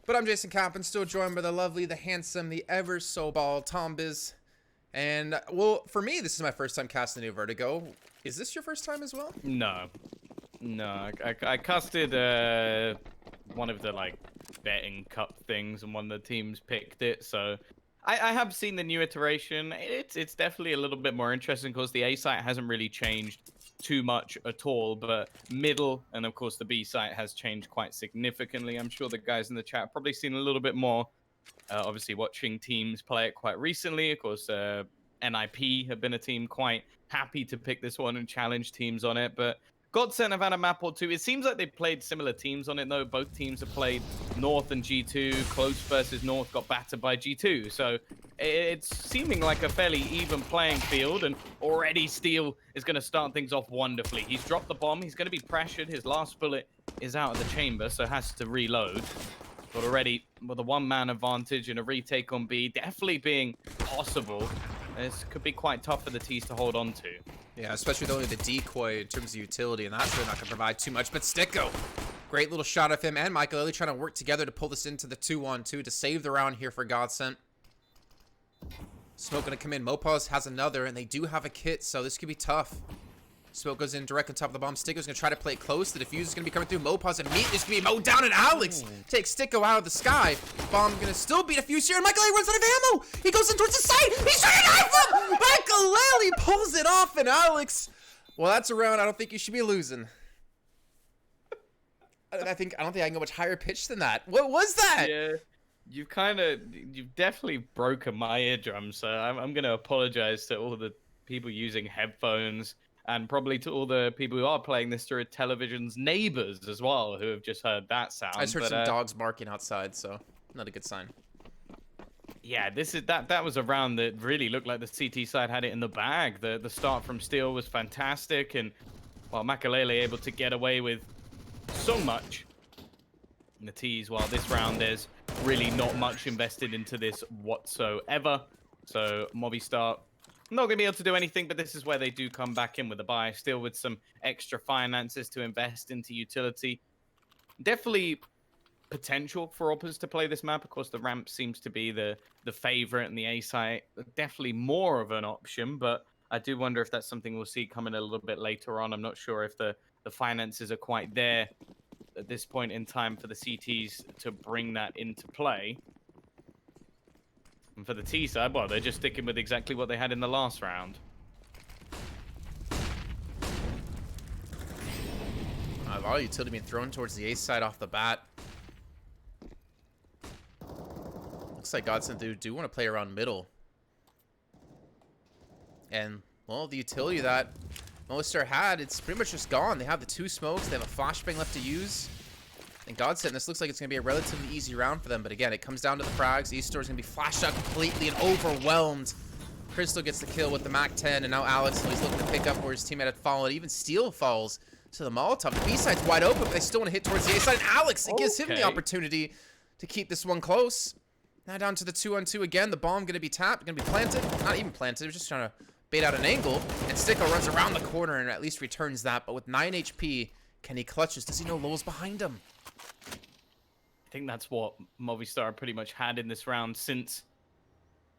But I'm Jason Coppin, still joined by the lovely, the handsome, the ever so bald Tom Biz. And, well, for me, this is my first time casting the new Vertigo. Is this your first time as well? No, no. I casted one of the like betting cup things, and one of the teams picked it. So I have seen the new iteration. It's definitely a little bit more interesting because the A site hasn't really changed too much at all, but middle and of course the B site has changed quite significantly. I'm sure the guys in the chat have probably seen a little bit more. Obviously, watching teams play it quite recently. Of course, NIP have been a team quite happy to pick this one and challenge teams on it. But GODSENT have had a map or two. It seems like they played similar teams on it, though. Both teams have played North and G2. Close versus North got battered by G2. So it's seeming like a fairly even playing field. And already Steel is going to start things off wonderfully. He's dropped the bomb. He's going to be pressured. His last bullet is out of the chamber, so has to reload. But already, with a one-man advantage and a retake on B definitely being possible, this could be quite tough for the T's to hold on to. Yeah, especially with only the decoy in terms of utility, and that's really not going to provide too much. But Sticko, great little shot of him and Michael Lily trying to work together to pull this into the 2-on-2 to save the round here for GODSENT. Smoke going to come in. Mopaz has another, and they do have a kit, so this could be tough. Smoke goes in direct on top of the bomb. Sticko's going to try to play it close. The defuse is going to be coming through. Mopaz immediately is going to be mowed down, and Alex takes Sticko out of the sky. Bomb going to still be defused here, and Michael Lily runs out of ammo. He goes in towards the side. He's trying to knife him. Michael Lily pulls it off, and Alex, well, that's a round I don't think you should be losing. I don't think I can go much higher pitch than that. What was that? Yeah, you've definitely broken my eardrum, so I'm going to apologize to all the people using headphones. And probably to all the people who are playing this through television's neighbors as well, who have just heard that sound. I just heard some dogs barking outside, so not a good sign. Yeah, that was a round that really looked like the CT side had it in the bag. The start from Steel was fantastic, and while Makalele able to get away with so much in the T's, while this round there's really not much invested into this whatsoever. So Movistar not going to be able to do anything, but this is where they do come back in with a buy, still with some extra finances to invest into utility. Definitely potential for Oppers to play this map. Of course, the ramp seems to be the favorite, and the A site definitely more of an option, but I do wonder if that's something we'll see coming a little bit later on. I'm not sure if the finances are quite there at this point in time for the CTs to bring that into play. And for the T side, well, they're just sticking with exactly what they had in the last round. A lot of utility being thrown towards the A side off the bat. Looks like GODSENT do want to play around middle. And, well, the utility that Movistar had, it's pretty much just gone. They have the 2 smokes. They have a flashbang left to use. And GODSENT, this looks like it's going to be a relatively easy round for them. But again, it comes down to the frags. E-Store is going to be flashed out completely and overwhelmed. Crystal gets the kill with the MAC-10. And now Alex, he's looking to pick up where his teammate had fallen. Even Steel falls to the Molotov. The B-side's wide open, but they still want to hit towards the A-side. And Alex, it gives him the opportunity to keep this one close. Now down to the 2-on-2 again. The bomb going to be tapped, going to be planted. Not even planted. It was just trying to bait out an angle. And Sticko runs around the corner and at least returns that. But with 9 HP, can he clutch this? Does he know Lowell's behind him? I think that's what Movistar pretty much had in this round since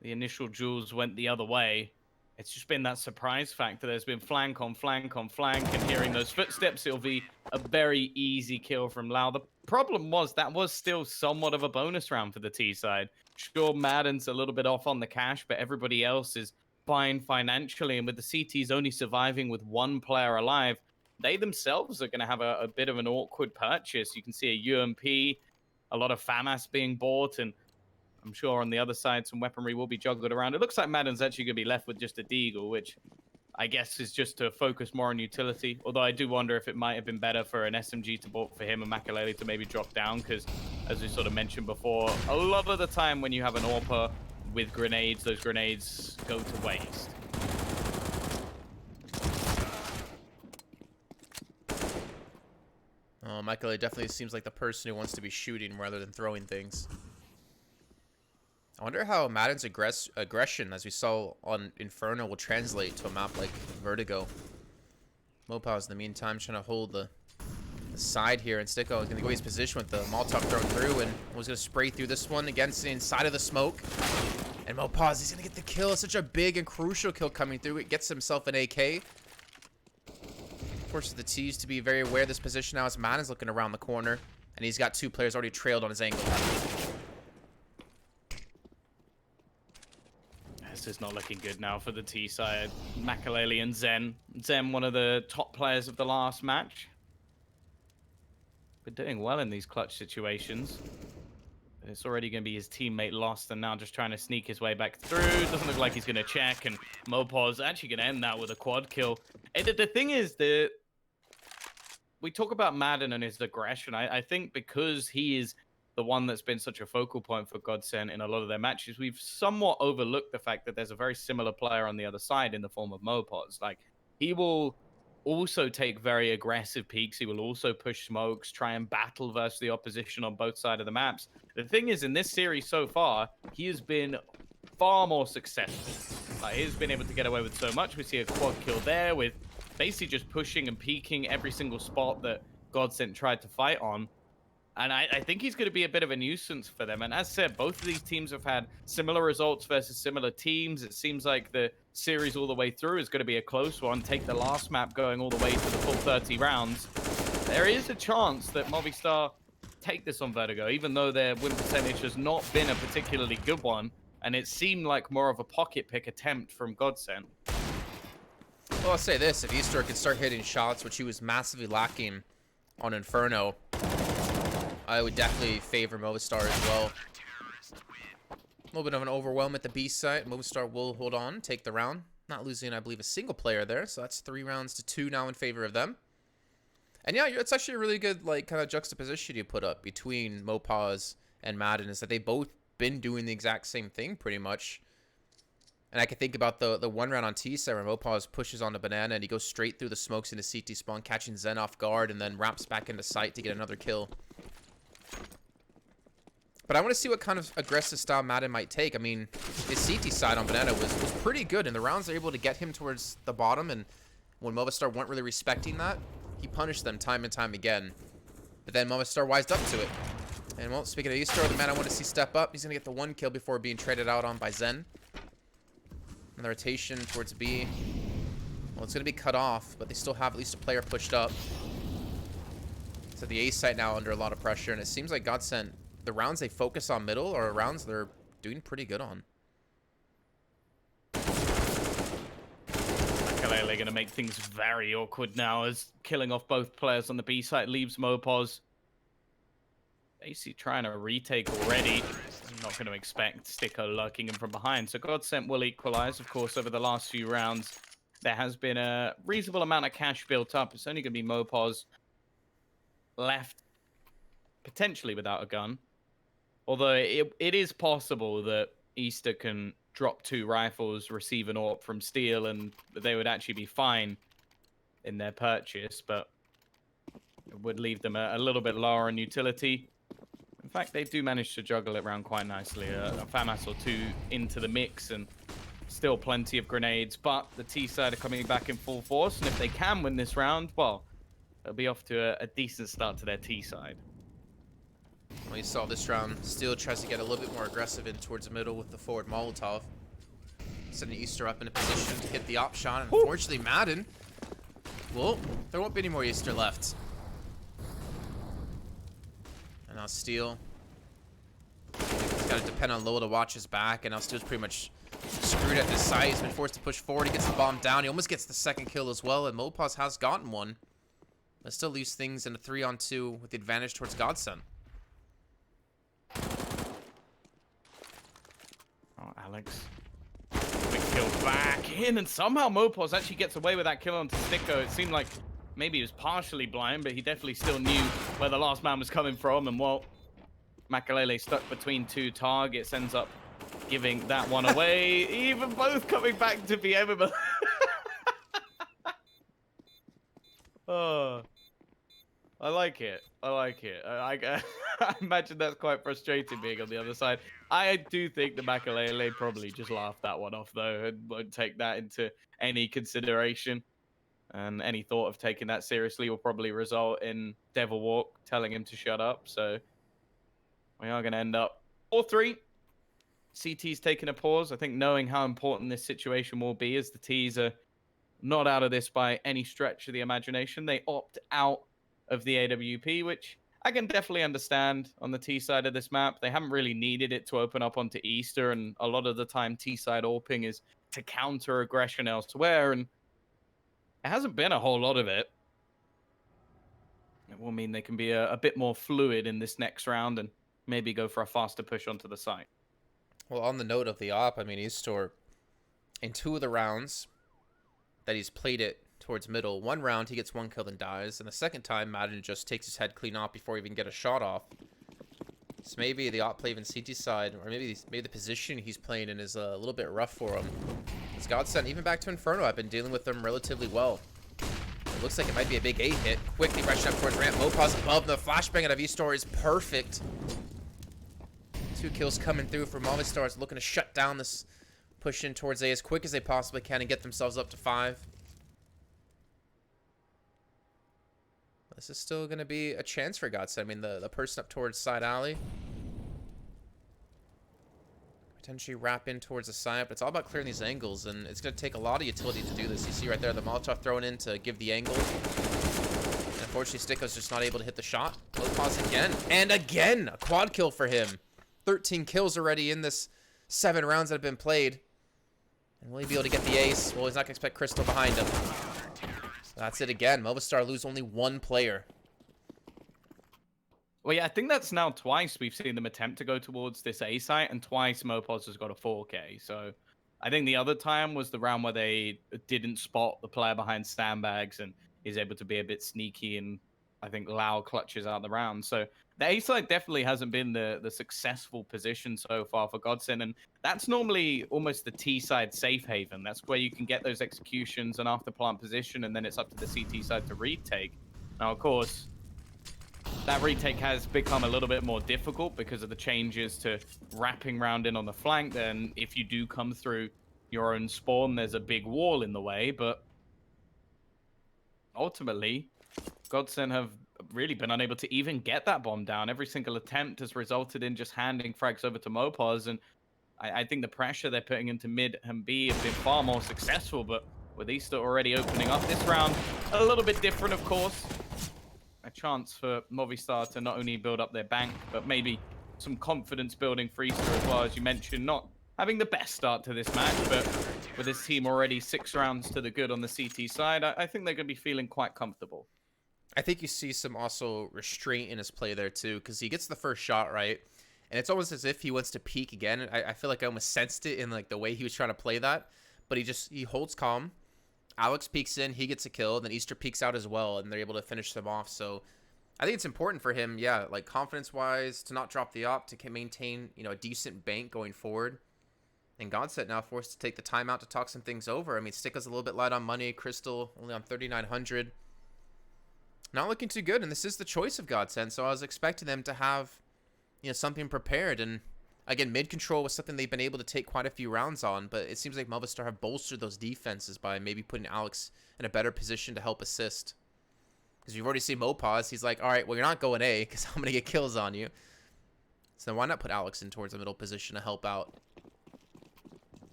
the initial duels went the other way. It's just been that surprise factor. There's been flank on flank on flank, and hearing those footsteps, it'll be a very easy kill from Lau. The problem was that was still somewhat of a bonus round for the T side. Sure, Madden's a little bit off on the cash, but everybody else is fine financially, and with the CTs only surviving with 1 player alive, they themselves are going to have a bit of an awkward purchase. You can see a UMP, a lot of FAMAS being bought, and I'm sure on the other side some weaponry will be juggled around. It looks like Madden's actually going to be left with just a Deagle, which I guess is just to focus more on utility. Although I do wonder if it might have been better for an SMG to bought for him and Makalele to maybe drop down, because as we sort of mentioned before, a lot of the time when you have an AWPer with grenades, those grenades go to waste. Oh, Michael definitely seems like the person who wants to be shooting rather than throwing things. I wonder how Madden's aggression, as we saw on Inferno, will translate to a map like Vertigo. Mopaz, in the meantime, trying to hold the the side here, and Sticko is going to go his position with the Molotov thrown through, and was going to spray through this one against the inside of the smoke. And Mopaz, he's going to get the kill. It's such a big and crucial kill coming through. It gets himself an AK. Of course, the T's to be very aware of this position now as Man is looking around the corner, and he's got 2 players already trailed on his angle. This is not looking good now for the T side. Makalele and Zen. Zen, one of the top players of the last match. Been doing well in these clutch situations. It's already going to be his teammate Lost, and now just trying to sneak his way back through. Doesn't look like he's going to check, and Mopaz actually going to end that with a quad kill. And the thing is that we talk about Madden and his aggression. I think because he is the one that's been such a focal point for GODSENT in a lot of their matches, we've somewhat overlooked the fact that there's a very similar player on the other side in the form of Mopaz. Like, he will also take very aggressive peeks. He will also push smokes, try and battle versus the opposition on both sides of the maps. The thing is, in this series so far, he has been far more successful. Like, he's been able to get away with so much. We see a quad kill there with basically just pushing and peeking every single spot that GODSENT tried to fight on. And I think he's going to be a bit of a nuisance for them. And as said, both of these teams have had similar results versus similar teams. It seems like the series all the way through is going to be a close one. Take the last map going all the way to the full 30 rounds. There is a chance that Movistar take this on Vertigo, even though their win percentage has not been a particularly good one. And it seemed like more of a pocket pick attempt from GODSENT. Well, I'll say this. If Easter could start hitting shots, which he was massively lacking on Inferno, I would definitely favor Movistar as well. A little bit of an overwhelm at the B side. Movistar will hold on, take the round. Not losing, I believe, a single player there. So that's 3 rounds to 2 now in favor of them. And yeah, it's actually a really good, like, kind of juxtaposition you put up between Mopaz and Madden, is that they've both been doing the exact same thing pretty much. And I can think about the one round on T side where Mopaz pushes on the banana and he goes straight through the smokes into CT spawn, catching Zen off guard, and then wraps back into sight to get another kill. But I want to see what kind of aggressive style Madden might take. I mean, his CT side on Banana was pretty good, and the rounds are able to get him towards the bottom, and when Movistar weren't really respecting that, he punished them time and time again. But then Movistar wised up to it. And, well, speaking of Easter, the man I want to see step up, he's going to get the 1 kill before being traded out on by Zen. And the rotation towards B. Well, it's going to be cut off, but they still have at least a player pushed up. So the A site now under a lot of pressure, and it seems like GODSENT, the rounds they focus on middle are rounds they're doing pretty good on. Makalele going to make things very awkward now as killing off both players on the B side leaves Mopaz basically trying to retake already. I'm not going to expect Sticko lurking him from behind. So GODSENT will equalize, of course, over the last few rounds. There has been a reasonable amount of cash built up. It's only going to be Mopaz left potentially without a gun. Although it is possible that Easter can drop 2 rifles, receive an AWP from Steel, and they would actually be fine in their purchase, but it would leave them a little bit lower in utility. In fact, they do manage to juggle it around quite nicely. A FAMAS or 2 into the mix, and still plenty of grenades, but the T side are coming back in full force, and if they can win this round, well, they'll be off to a decent start to their T side. Well, you saw this round, Steel tries to get a little bit more aggressive in towards the middle with the forward Molotov. Setting Easter up in a position to hit the op shot, and unfortunately Madden, well, there won't be any more Easter left. And now Steel, he's got to depend on Low to watch his back, and now Steel's pretty much screwed at this site. He's been forced to push forward, he gets the bomb down, he almost gets the 2nd kill as well, and Mopaz has gotten one. But still leaves things in a 3-on-2 with the advantage towards GODSENT. Oh, Alex. Big kill back in, and somehow Mopaz actually gets away with that kill onto Sticko. It seemed like maybe he was partially blind, but he definitely still knew where the last man was coming from. And, well, Makalele stuck between 2 targets, ends up giving that one away. Even both coming back to be able. Oh. I like it. I like it. I imagine that's quite frustrating being on the other side. I do think the Makalele probably just laughed that one off, though, and won't take that into any consideration. And any thought of taking that seriously will probably result in Devil Walk telling him to shut up. So we are going to end up 4-3. CT's taking a pause. I think knowing how important this situation will be, as the T's are not out of this by any stretch of the imagination. They opt out of the AWP, which I can definitely understand on the T side of this map. They haven't really needed it to open up onto Easter, and a lot of the time T side AWPing is to counter aggression elsewhere, and it hasn't been a whole lot of it. It will mean they can be a bit more fluid in this next round and maybe go for a faster push onto the site. Well, on the note of the op, I mean, Easter, in 2 of the rounds that he's played it towards middle, 1 round he gets 1 kill and dies, and the second time Madden just takes his head clean off before he even get a shot off. So maybe the op play in CT side, or maybe the position he's playing in is a little bit rough for him. As GODSENT, even back to Inferno, I've been dealing with them relatively well. It looks like it might be a big A hit. Quickly rushing up towards ramp. Mopaz above. The flashbang out of E-Store is perfect. 2 kills coming through for Movistar. It's looking to shut down this push in towards A as quick as they possibly can and get themselves up to 5. This is still going to be a chance for GODSENT. I mean, the person up towards side alley. Potentially wrap in towards the side, but it's all about clearing these angles, and it's going to take a lot of utility to do this. You see right there the Molotov thrown in to give the angle. And unfortunately, Sticko's just not able to hit the shot. Low pause again, and again! A quad kill for him. 13 kills already in this 7 rounds that have been played. And will he be able to get the ace? Well, he's not going to expect Crystal behind him. That's it again. Movistar lose only 1 player. Well, yeah, I think that's now twice we've seen them attempt to go towards this A site, and twice Mopaz has got a 4K. So I think the other time was the round where they didn't spot the player behind sandbags and is able to be a bit sneaky, and I think Lau clutches out the round. So the A site definitely hasn't been the successful position so far for GODSENT, and that's normally almost the T side safe haven. That's where you can get those executions and after plant position, and then it's up to the CT side to retake. Now, of course, that retake has become a little bit more difficult because of the changes to wrapping round in on the flank. Then if you do come through your own spawn, there's a big wall in the way. But ultimately, GODSENT have really been unable to even get that bomb down. Every single attempt has resulted in just handing frags over to Mopaz. And I think the pressure they're putting into mid and B have been far more successful. But with Easter already opening up this round, a little bit different, of course. A chance for Movistar to not only build up their bank, but maybe some confidence building for Easter as well, as you mentioned. Not having the best start to this match, but with this team already 6 rounds to the good on the CT side, I think they're going to be feeling quite comfortable. I think you see some also restraint in his play there too, because he gets the first shot right, and it's almost as if he wants to peek again. I feel like I almost sensed it in like the way he was trying to play that, but he holds calm. Alex peeks in, he gets a kill, then Easter peeks out as well, and they're able to finish them off. So I think it's important for him, yeah, like confidence-wise, to not drop the op, to maintain, you know, a decent bank going forward. And GODSENT now forced to take the time out to talk some things over. I mean, Sticko's a little bit light on money, Crystal only on 3,900. Not looking too good, and this is the choice of GODSENT, so I was expecting them to have, you know, something prepared. And again, mid control was something they've been able to take quite a few rounds on, but it seems like Movistar have bolstered those defenses by maybe putting Alex in a better position to help assist. Because you've already seen Mopaz, he's like, all right, well, you're not going A because I'm going to get kills on you. So why not put Alex in towards the middle position to help out?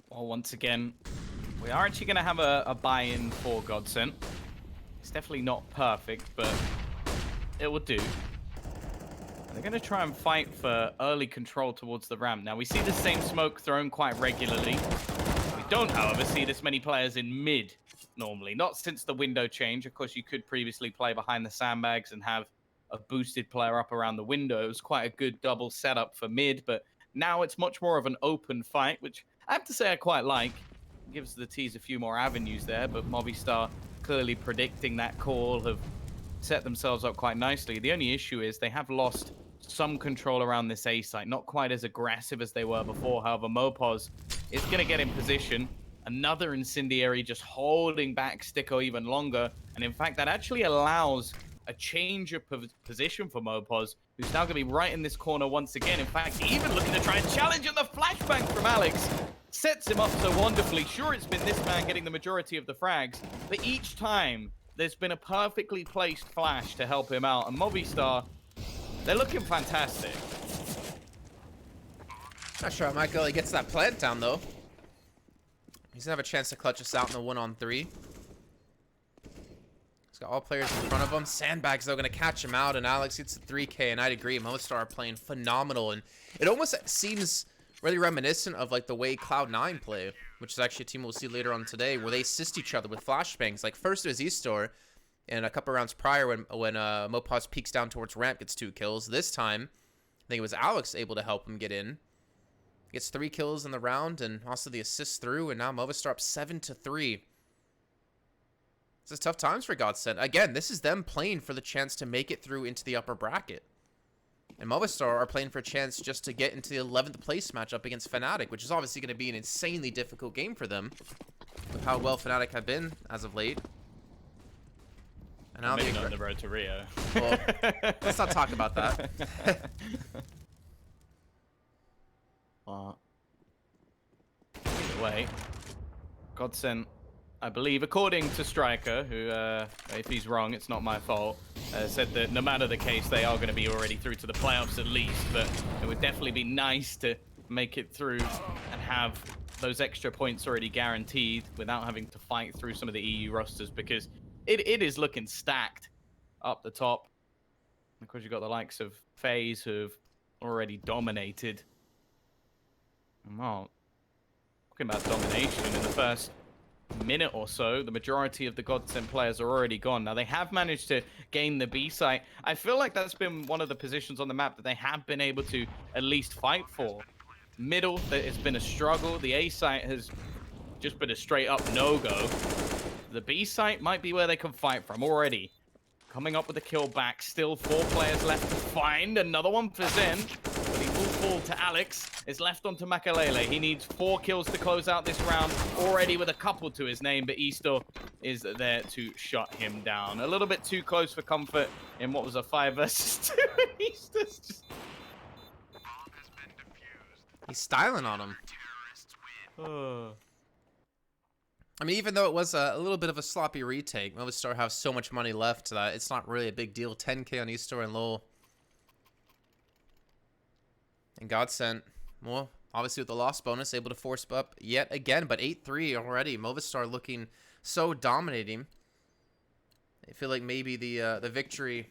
Well, once again, we are actually going to have a buy-in for GODSENT. It's definitely not perfect, but it will do. They're going to try and fight for early control towards the ramp. Now, we see the same smoke thrown quite regularly. We don't, however, see this many players in mid normally. Not since the window change. Of course, you could previously play behind the sandbags and have a boosted player up around the window. It was quite a good double setup for mid, but now it's much more of an open fight, which I have to say I quite like. It gives the T's a few more avenues there, but Movistar clearly predicting that call have set themselves up quite nicely. The only issue is they have lost some control around this A site, not quite as aggressive as they were before. However, Mopaz is going to get in position. Another incendiary just holding back Sticko even longer. And in fact, that actually allows a change of position for Mopaz, who's now going to be right in this corner once again. In fact, even looking to try and challenge, and the flashbang from Alex sets him up so wonderfully. Sure, it's been this man getting the majority of the frags, but each time there's been a perfectly placed flash to help him out. And Movistar, they're looking fantastic. Not sure how Michael gets that plant down, though. He's gonna have a chance to clutch us out in the 1-on-3. He's got all players in front of him. Sandbags, though, gonna catch him out, and Alex gets the 3K, and I'd agree. Movistar are playing phenomenal, and it almost seems really reminiscent of like the way Cloud9 play, which is actually a team we'll see later on today, where they assist each other with flashbangs. Like first it was Eastor, and a couple rounds prior when Mopaz peeks down towards ramp, gets 2 kills. This time, I think it was Alex able to help him get in. Gets 3 kills in the round, and also the assist through, and now Movistar up 7-3. This is tough times for GODSENT. Again, this is them playing for the chance to make it through into the upper bracket. And Movistar are playing for a chance just to get into the 11th place matchup against Fnatic, which is obviously going to be an insanely difficult game for them with how well Fnatic have been as of late. And now Maybe not on the road to Rio. Well, let's not talk about that. Either way, GODSENT, I believe, according to Striker, who, if he's wrong, it's not my fault, said that no matter the case, they are going to be already through to the playoffs at least, but it would definitely be nice to make it through and have those extra points already guaranteed without having to fight through some of the EU rosters, because it is looking stacked up the top. Of course, you've got the likes of FaZe who've already dominated. Well, talking about domination in the first minute or so, the majority of the GODSENT players are already gone. Now, they have managed to gain the B site. I feel like that's been one of the positions on the map that they have been able to at least fight for. Middle, it's been a struggle. The A site has just been a straight up no-go. The B site might be where they can fight from already. Coming up with a kill back. Still 4 players left to find. Another one for Zen. But he will fall to Alex. It's left onto Makalele. He needs 4 kills to close out this round. Already with a couple to his name. But Eastor is there to shut him down. A little bit too close for comfort in what was a 5 versus 2. Eastor's just... He's styling on him. I mean, even though it was a little bit of a sloppy retake, Movistar have so much money left that it's not really a big deal. 10K on Eastor and Lowell. And GODSENT, well, obviously with the loss bonus, able to force up yet again, but 8-3 already. Movistar looking so dominating. I feel like maybe the victory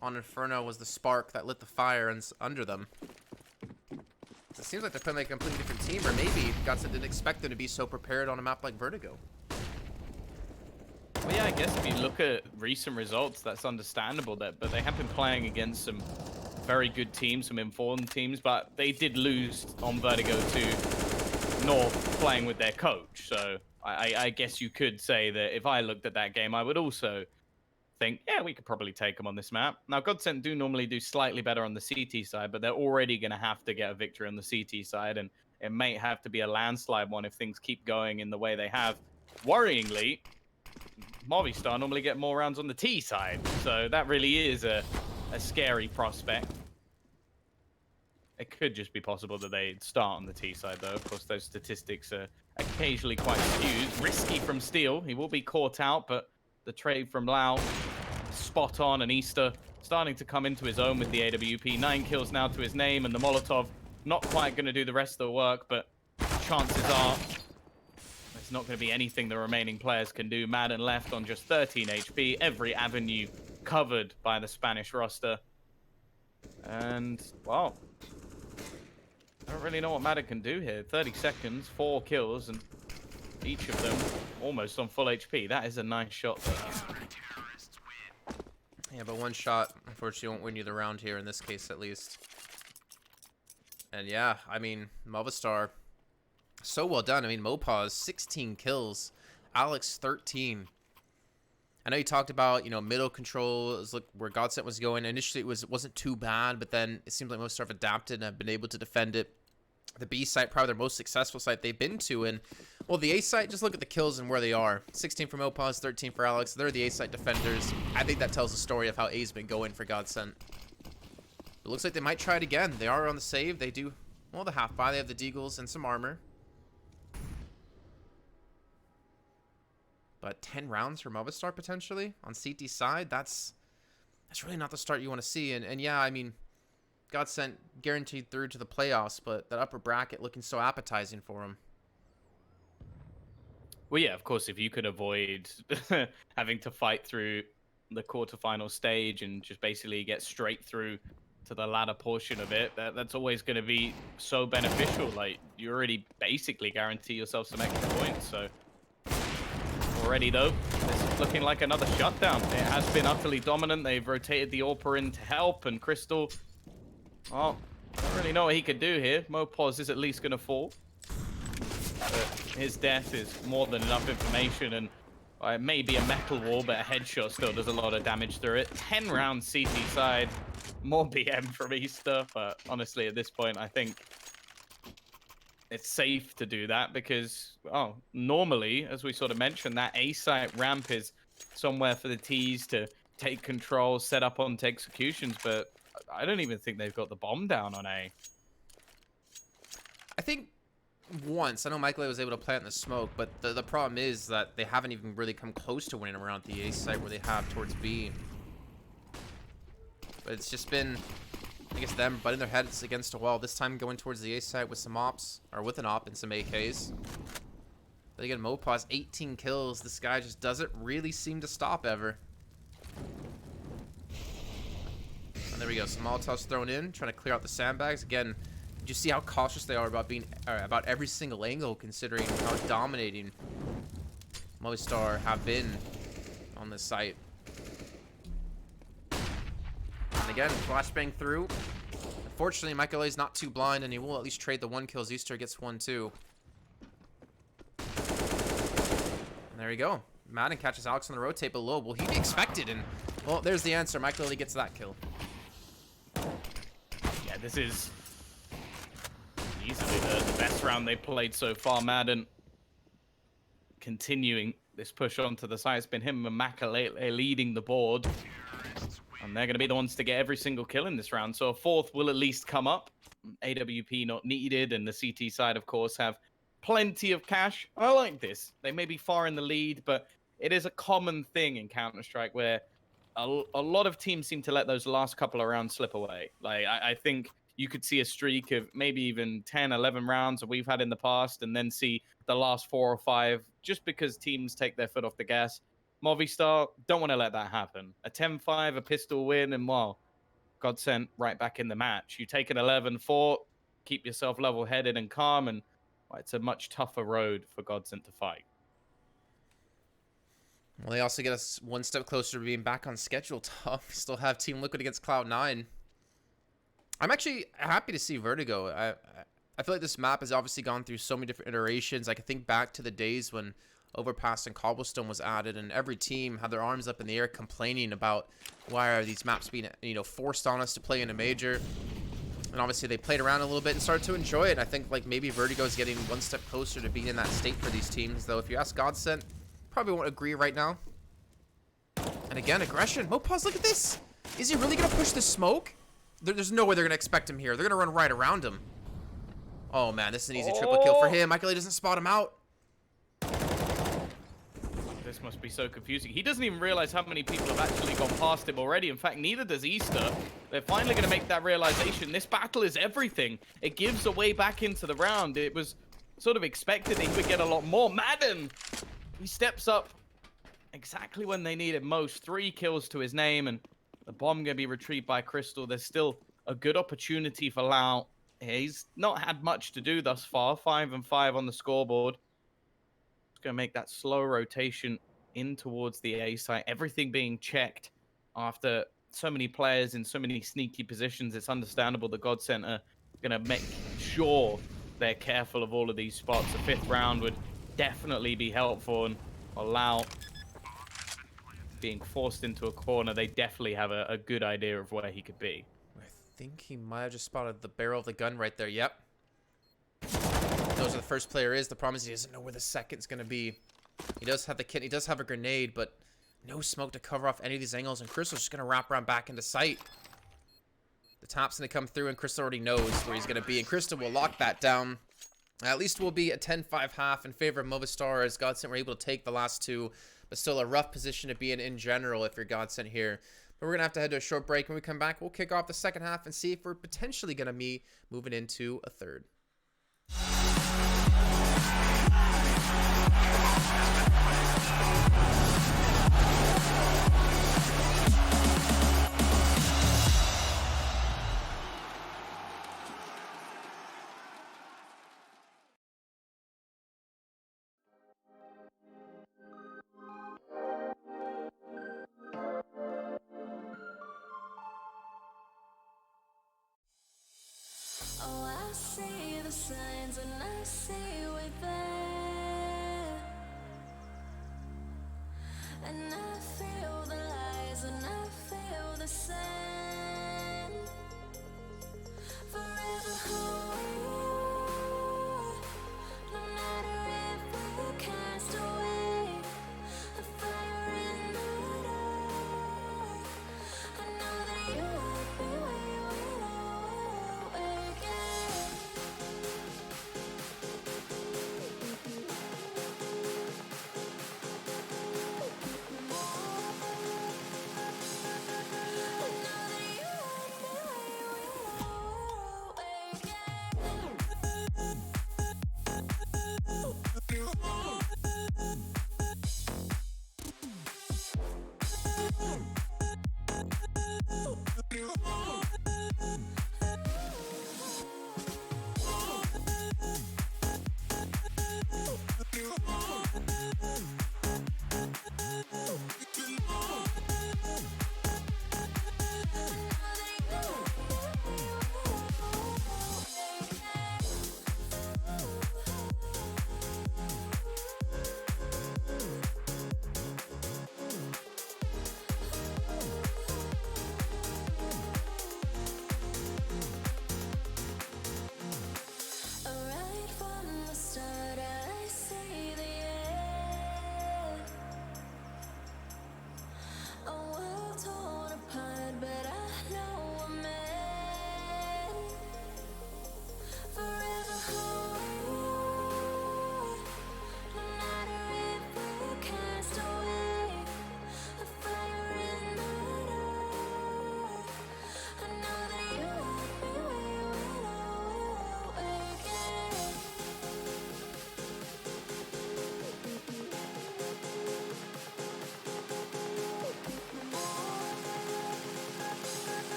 on Inferno was the spark that lit the fire under them. It seems like they're playing like a completely different team, or maybe GODSENT didn't expect them to be so prepared on a map like Vertigo. Well, yeah, I guess if you look at recent results, that's understandable. But they have been playing against some very good teams, some informed teams, but they did lose on Vertigo to North playing with their coach. So I guess you could say that if I looked at that game, I would also think, yeah, we could probably take them on this map. Now, GODSENT do normally do slightly better on the CT side, but they're already going to have to get a victory on the CT side, and it may have to be a landslide one if things keep going in the way they have. Worryingly, Movistar normally get more rounds on the T side, so that really is a scary prospect. It could just be possible that they start on the T side, though. Of course, those statistics are occasionally quite skewed. Risky from Steel. He will be caught out, but the trade from Lau, spot on, and Easter starting to come into his own with the AWP. 9 kills now to his name, and the Molotov not quite going to do the rest of the work, but chances are there's not going to be anything the remaining players can do. Madden left on just 13 HP, every avenue covered by the Spanish roster. And, well, I don't really know what Madden can do here. 30 seconds, 4 kills, and each of them almost on full HP. That is a nice shot, though. Yeah, but one shot, unfortunately, won't win you the round here, in this case, at least. And yeah, I mean, Movistar, so well done. I mean, Mopaz, 16 kills. Alex, 13. I know you talked about, you know, middle control, look where GODSENT was going. Initially, it wasn't too bad, but then it seems like Movistar have adapted and have been able to defend it. The B site, probably their most successful site they've been to. And, well, the A site, just look at the kills and where they are. 16 for Mopaz, 13 for Alex. They're the A site defenders. I think that tells the story of how A's been going for GODSENT. It looks like they might try it again. They are on the save. They do, well, the half buy. They have the Deagles and some armor. But 10 rounds for Movistar potentially on CT side, that's really not the start you want to see. And yeah, I mean, GODSENT guaranteed through to the playoffs, but that upper bracket looking so appetizing for him. Well, yeah, of course, if you could avoid having to fight through the quarterfinal stage and just basically get straight through to the latter portion of it, that's always going to be so beneficial. Like, you already basically guarantee yourself some extra points. So already, though, this is looking like another shutdown. It has been utterly dominant. They've rotated the AWPer in to help, and Crystal, well, I don't really know what he could do here. Mopos is at least going to fall. But his death is more than enough information, and it may be a metal wall, but a headshot still does a lot of damage through it. 10 rounds CT side, more BM from Easter, but honestly, at this point, I think it's safe to do that because, normally, as we sort of mentioned, that A site ramp is somewhere for the T's to take control, set up onto executions, but I don't even think they've got the bomb down on A. I think once, I know Michael was able to plant in the smoke, but the problem is that they haven't even really come close to winning around the A site where they have towards B. But it's just been, I guess, them butting their heads against a wall. This time going towards the A site with some ops, or with an op and some AKs. But again, Mopos, 18 kills. This guy just doesn't really seem to stop ever. And there we go, some Molotovs thrown in, trying to clear out the sandbags. Again, you see how cautious they are about about every single angle, considering how dominating Movistar have been on this site. And again, flashbang through. Unfortunately, Michael is not too blind, and he will at least trade the 1 kill. Easter gets 1 too. And there we go. Madden catches Alex on the rotate below. Will he be expected? And well, there's the answer. Michael gets that kill. Yeah, this is easily the best round they played so far. Madden continuing this push onto the side. It's been him and Makalele leading the board. And they're going to be the ones to get every single kill in this round. So a 4th will at least come up. AWP not needed. And the CT side, of course, have plenty of cash. I like this. They may be far in the lead, but it is a common thing in Counter-Strike where a lot of teams seem to let those last couple of rounds slip away. Like, I think you could see a streak of maybe even 10, 11 rounds that we've had in the past, and then see the last 4 or 5 just because teams take their foot off the gas. Movistar don't want to let that happen. A 10-5, a pistol win, and well, GODSENT right back in the match. You take an 11-4, keep yourself level-headed and calm, and well, it's a much tougher road for GODSENT to fight. Well, they also get us 1 step closer to being back on schedule. Tough. We still have Team Liquid against Cloud9. I'm actually happy to see Vertigo. I feel like this map has obviously gone through so many different iterations. I can think back to the days when Overpass and Cobblestone was added, and every team had their arms up in the air complaining about why are these maps being, forced on us to play in a major. And obviously they played around a little bit and started to enjoy it. I think like maybe Vertigo is getting 1 step closer to being in that state for these teams. Though if you ask GODSENT, probably won't agree right now. And again, aggression. Mopos, look at this. Is he really going to push the smoke? There's no way they're going to expect him here. They're going to run right around him. Oh, man, this is an easy triple kill for him. Michael doesn't spot him out. This must be so confusing. He doesn't even realize how many people have actually gone past him already. In fact, neither does Easter. They're finally going to make that realization. This battle is everything. It gives a way back into the round. It was sort of expected he would get a lot more. Madden, he steps up exactly when they need it most. 3 kills to his name, and the bomb going to be retrieved by Crystal. There's still a good opportunity for Lau. He's not had much to do thus far. 5-5 on the scoreboard. It's going to make that slow rotation in towards the A site. Everything being checked after so many players in so many sneaky positions. It's understandable the GODSENT are going to make sure they're careful of all of these spots. The 5th round would definitely be helpful, and allow being forced into a corner. They definitely have a good idea of where he could be. I think he might have just spotted the barrel of the gun right there. Yep. Knows where the first player is. The problem is he doesn't know where the second's going to be. He does have the kit. He does have a grenade, but no smoke to cover off any of these angles. And Crystal's just going to wrap around back into sight. The top's going to come through, and Crystal already knows where he's going to be. And Crystal will lock that down. At least we'll be a 10-5 half in favor of Movistar, as GODSENT were able to take the last 2. but still a rough position to be in general if you're Godsent here. But we're going to have to head to a short break. When we come back, we'll kick off the second half and see if we're potentially going to be moving into a third. Oh, I see the signs and I see we're there, and I feel the lies and I feel the sand. Forever hold, no matter if we cast away, a fire in the dark. I know that you love me when you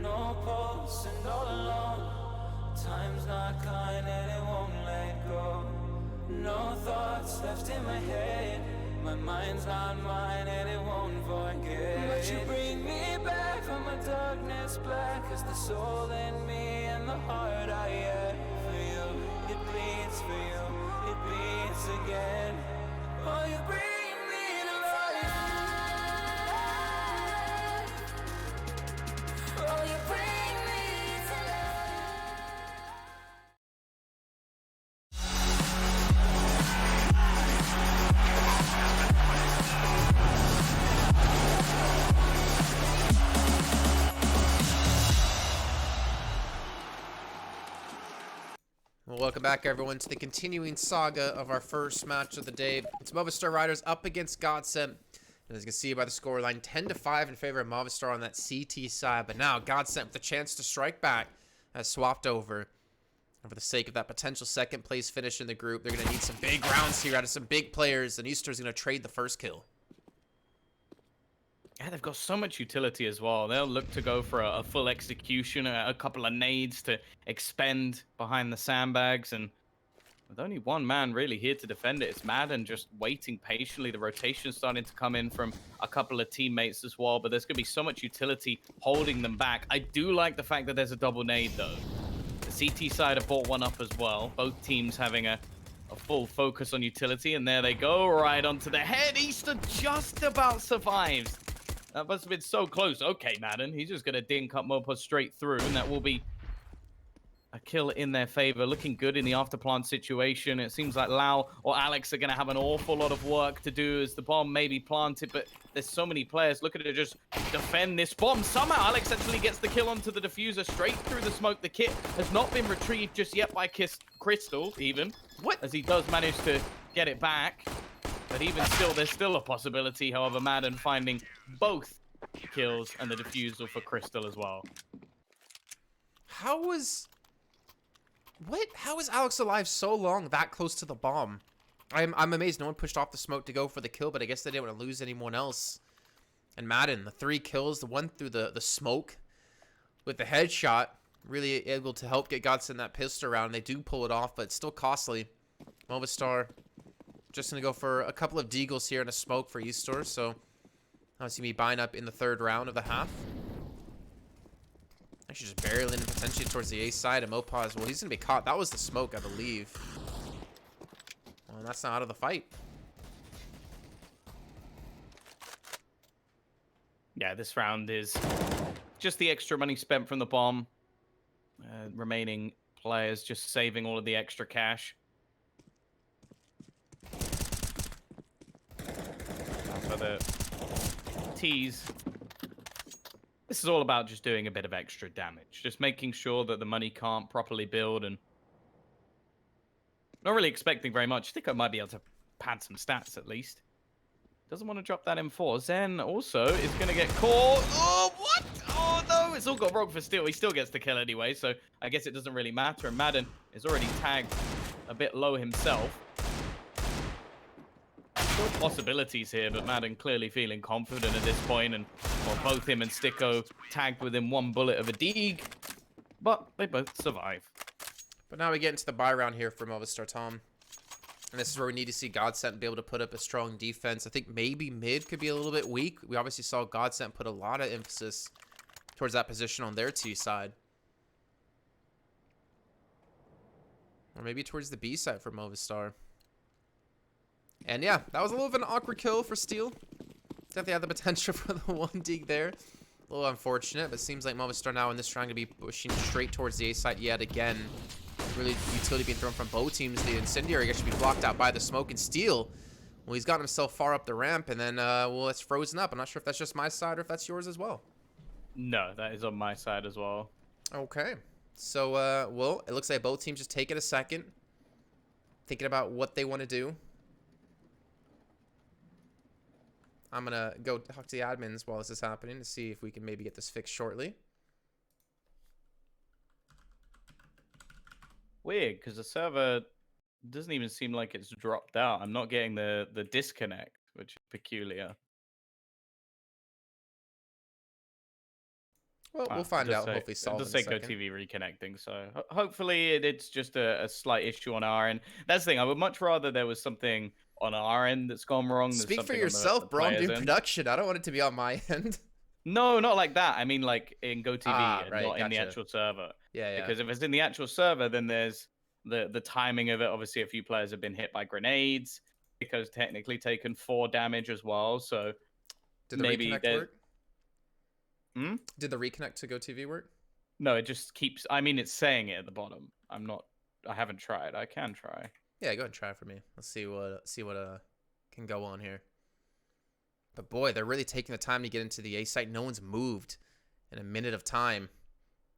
no pulse and all alone. Time's not kind and it won't let go. No thoughts left in my head. My mind's not mine and it won't forget. But you bring me back from my darkness black as the soul in me and the heart I have for you. It bleeds for you, it beats again. Oh, you bring me to life. Oh, you bring me to life. Well, welcome back, everyone, to the continuing saga of our first match of the day. It's Movistar Riders up against GODSENT. And as you can see by the scoreline, 10-5 in favor of Movistar on that CT side. But now GODSENT, with the chance to strike back, has swapped over. And for the sake of that potential second place finish in the group, they're going to need some big rounds here out of some big players. And Easter's going to trade the first kill. Yeah, they've got so much utility as well. They'll look to go for a full execution, a couple of nades to expend behind the sandbags, and With only one man really here to defend it, it's Madden just waiting patiently. The rotation's starting to come in from a couple of teammates as well, but there's going to be so much utility holding them back. I do like the fact that there's a double nade, though. The CT side have bought one up as well. Both teams having a full focus on utility, and there they go, right onto the head. Easter just about survives. That must have been so close. Okay, Madden, he's just going to dink up Mopa straight through, and that will be a kill in their favor. Looking good in the afterplant situation. It seems like Lau or Alex are going to have an awful lot of work to do as the bomb may be planted, but there's so many players looking to just defend this bomb. Somehow Alex actually gets the kill onto the diffuser straight through the smoke. The kit has not been retrieved just yet by Crystal, even. What? As he does manage to get it back. But even still, there's still a possibility. However, Madden finding both kills and the diffusal for Crystal as well. How was... What? How is Alex alive so long that close to the bomb? I'm amazed no one pushed off the smoke to go for the kill, but I guess they didn't want to lose anyone else. And Madden, the 3 kills, the one through the smoke with the headshot, really able to help get GODSENT that pistol round. They do pull it off, but it's still costly. Movistar just going to go for a couple of deagles here and a smoke for Eastor, so I see me buying up in the 3rd round of the half. Actually just barreling in potentially towards the A side, and Mopaz, well, he's going to be caught. That was the smoke, I believe. Well, that's not out of the fight. Yeah, this round is just the extra money spent from the bomb. Remaining players just saving all of the extra cash. For the tease. This is all about just doing a bit of extra damage. Just making sure that the money can't properly build, and not really expecting very much. I think I might be able to pad some stats at least. Doesn't want to drop that M4. Zen also is going to get caught. Oh, what? Oh, no. It's all got rogue for steal. He still gets the kill anyway, so I guess it doesn't really matter. And Madden is already tagged a bit low himself. Still possibilities here, but Madden clearly feeling confident at this point, and well, both him and Sticko tagged within 1 bullet of a deeg, but they both survive. But now we get into the buy round here for Movistar, Tom. And this is where we need to see GODSENT be able to put up a strong defense. I think maybe mid could be a little bit weak. We obviously saw GODSENT put a lot of emphasis towards that position on their T side. Or maybe towards the B side for Movistar. And yeah, that was a little bit of an awkward kill for Steel. Definitely had the potential for the 1 dig there. A little unfortunate, but it seems like Movistar now in this round going to be pushing straight towards the A side yet again. Really utility being thrown from both teams. The incendiary should be blocked out by the smoke, and Steel, well, he's gotten himself far up the ramp, and then, well, it's frozen up. I'm not sure if that's just my side or if that's yours as well. No, that is on my side as well. Okay. So, well, it looks like both teams just taking a second, thinking about what they want to do. I'm going to go talk to the admins while this is happening to see if we can maybe get this fixed shortly. Weird, because the server doesn't even seem like it's dropped out. I'm not getting the disconnect, which is peculiar. Well, we'll find out. Hopefully solve it in a second. GoTV reconnecting, so hopefully it's just a slight issue on our end. That's the thing. I would much rather there was something on our end that's gone wrong. Speak for yourself, bro. I'm doing production. I don't want it to be on my end. No, not like that. I mean, like in GoTV, and right, not in the actual server. Yeah. Because if it's in the actual server, then there's the timing of it. Obviously, a few players have been hit by grenades. Because technically taken 4 damage as well. So did the maybe reconnect work? Did the reconnect to GoTV work? No, it just keeps. I mean, it's saying it at the bottom. I haven't tried. I can try. Yeah, go ahead and try it for me. Let's see what can go on here. But boy, they're really taking the time to get into the A site. No one's moved in a minute of time.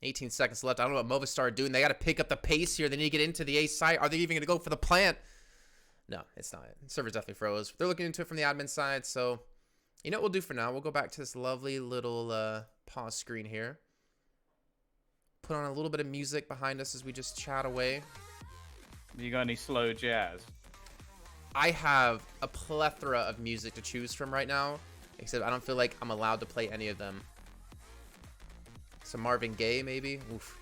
18 seconds left. I don't know what Movistar are doing. They got to pick up the pace here. They need to get into the A site. Are they even going to go for the plant? No, it's not. The server's definitely froze. They're looking into it from the admin side. So, you know what we'll do for now? We'll go back to this lovely little pause screen here. Put on a little bit of music behind us as we just chat away. You got any slow jazz? I have a plethora of music to choose from right now, except I don't feel like I'm allowed to play any of them. Some Marvin Gaye, maybe? Oof.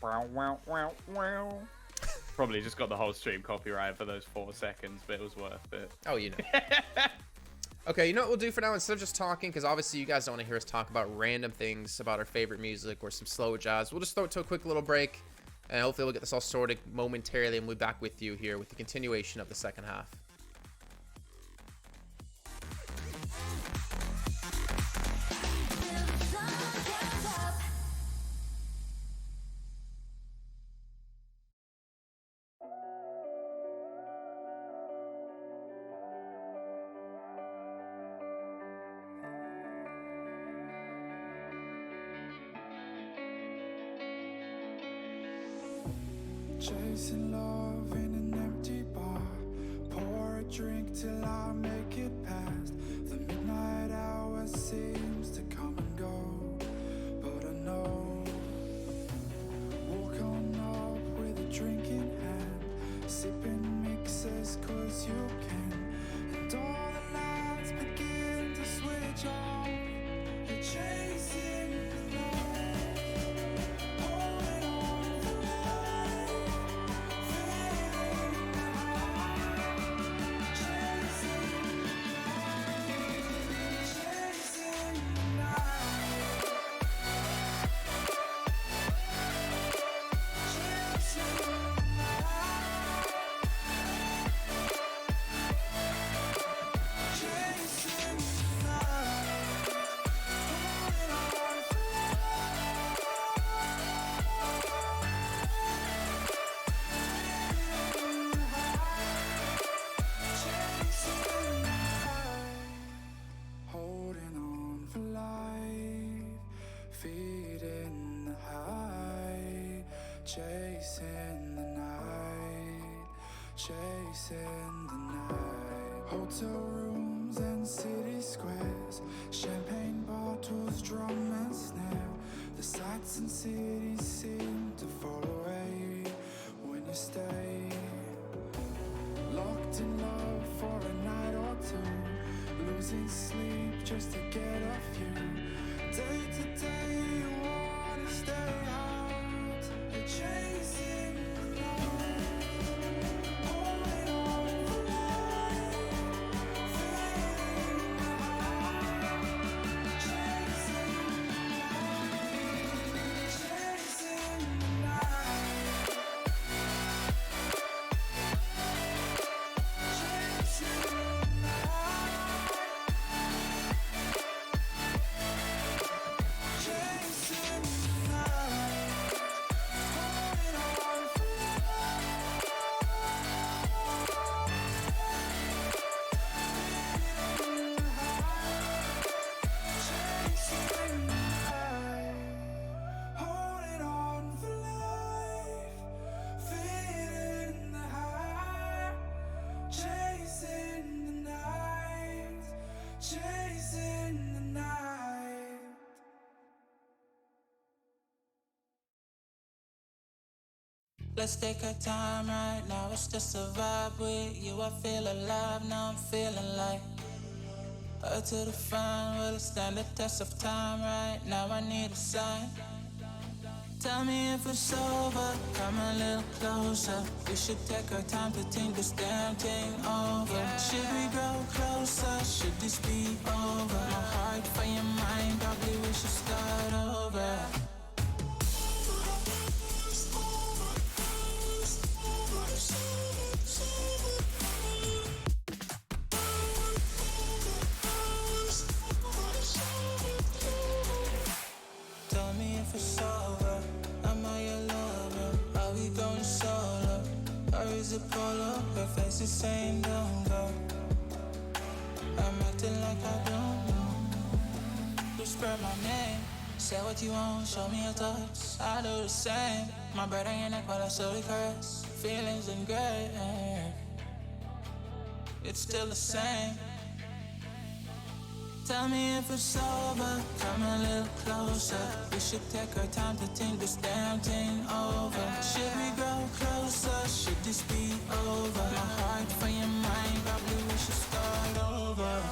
Wow, wow, wow, wow. Probably just got the whole stream copyright for those 4 seconds, but it was worth it. Oh, you know. Okay, you know what we'll do for now? Instead of just talking, because obviously you guys don't want to hear us talk about random things about our favorite music or some slow jazz, we'll just throw it to a quick little break, and hopefully we'll get this all sorted momentarily, and we'll be back with you here with the continuation of the second half. Chasing love in an empty bar. Pour a drink till I make it past. The midnight hour seems to come and go, but I know. Walk on up with a drink in hand, sipping mixes cause you can. And all the lights begin to switch off. You're chasing the light, holding on for life. Holding on for life, feeding the high, chasing the night, chasing the night. Hotel rooms and city squares, champagne bottles, drum and snare. The sights and cities seem to fall away when you stay. Locked in love for a night or two, losing sleep just to get off you. Day to day you wanna stay out, you're chasing the light, holding on for life, feeling the high, chasing the night, chasing the night. Let's take our time right now, it's just a vibe with you. I feel alive, now I'm feeling like her to the fine, will it stand the test of time right now? I need a sign. Tell me if it's over, come a little closer. We should take our time to think this damn thing over. Should we grow closer, should this be over? My heart for your mind, probably we should start over. Tell me if it's over, am I your lover? Are we going solo? Or is it polo? Her face is saying don't go. I'm acting like I don't know. Whisper my name, say what you want, show me your thoughts. I do the same. My breath on your neck while I slowly caress. Feelings in gray, it's still the same. Tell me if it's over, come a little closer. We should take our time to think this damn thing over. Should we grow closer, should this be over? My heart for your mind, probably we should start over.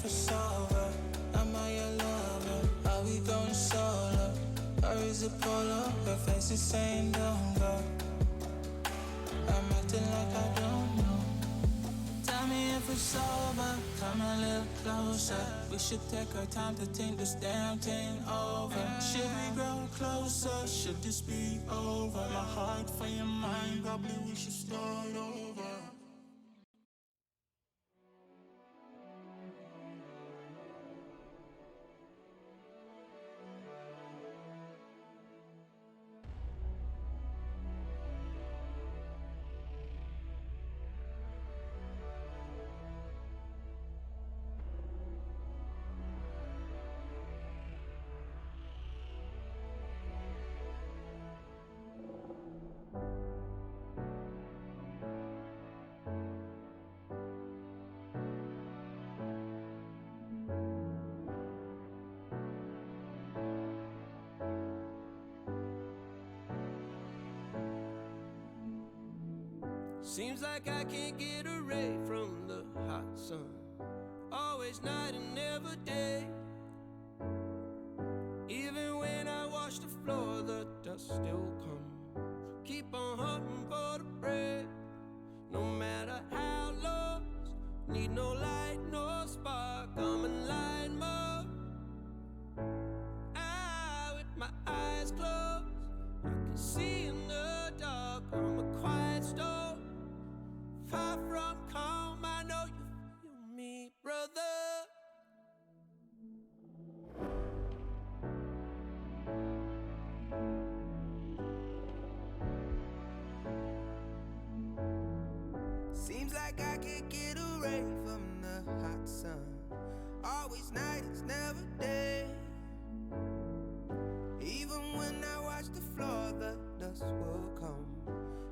if it's over. Am I your lover? Are we going solo? Or is it polo? Your face is saying don't go. I'm acting like I don't know. Tell me if it's over. Come a little closer. We should take our time to think this damn thing over. Should we grow closer? Should this be over? My heart for your mind. Probably we should start over. Seems like I can't get away from the hot sun. Always night and never day. Even when I wash the floor, the dust still comes. Keep on hunting for the bread. No matter how lost, need no light, no spark. I'm in line mode. With my eyes closed, I can see in the dark. I'm a quiet storm. Far from calm, I know you feel me, brother. Seems like I can't get away from the hot sun. Always night, it's never day. Even when I watch the floor, the dust will come.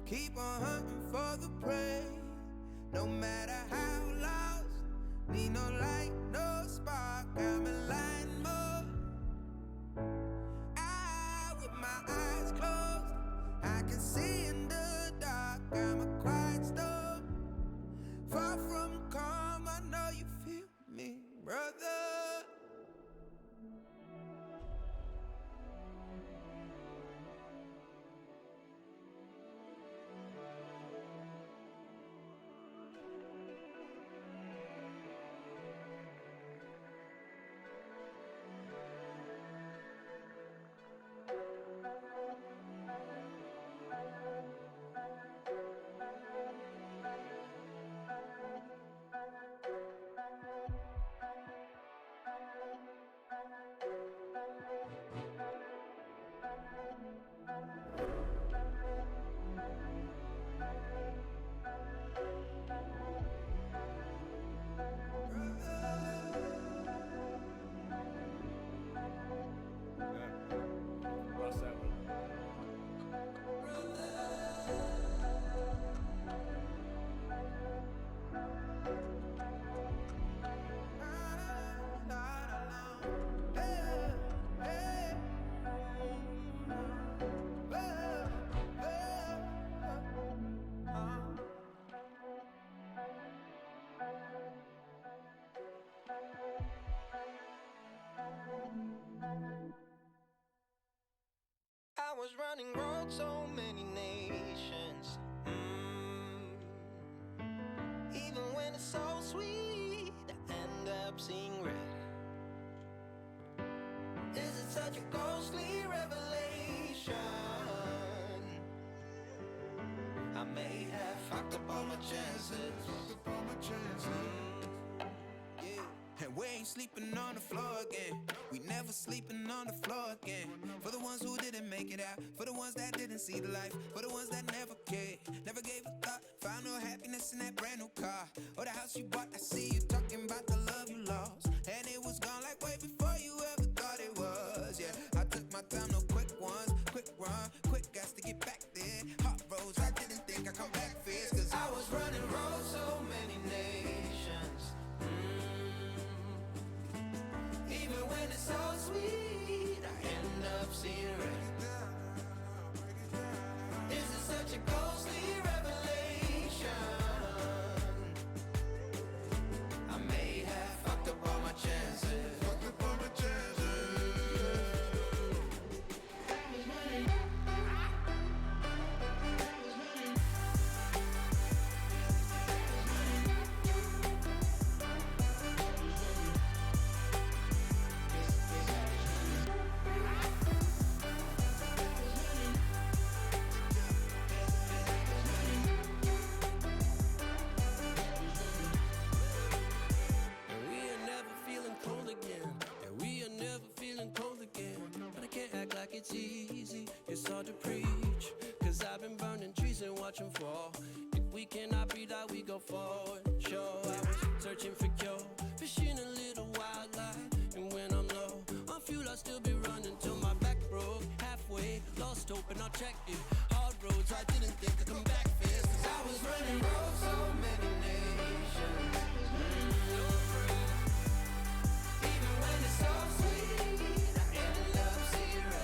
Keep on hunting for the prey. No matter how lost, need no light, no spark. I'm in line mode. With my eyes closed, I can see in the dark. I'm a quiet storm. Far from calm, I know you feel me, brother. I was running road so many nations. Even when it's so sweet, I end up seeing red. Is it such a ghostly revelation? I may have fucked up all my chances. And we ain't sleeping on the floor again. We never sleeping on the floor again. For the ones who didn't make it out, for the ones that didn't see the life, for the ones that never cared, never gave a thought, found no happiness in that brand new car or the house you bought. I see you talking about the love you lost, and it was gone like way before you ever thought it was. Yeah, I took my time, no quick ones, quick run, quick gas to get back there. Hot roads, I didn't think I'd come back fierce, cause I was running roads so many nations. Even when it's so sweet, I end up seeing red. Is it such a ghostly revelation? I may have fucked up all my go forward. Sure, I was searching for cure, fishing a little wildlife. And when I'm low on fuel, I'll still be running till my back broke. Halfway, lost hope, and I'll check it. Hard roads, I didn't think I'd come back fast. 'Cause I was running roads, so many nations. Even when it's so sweet, I ended up zero.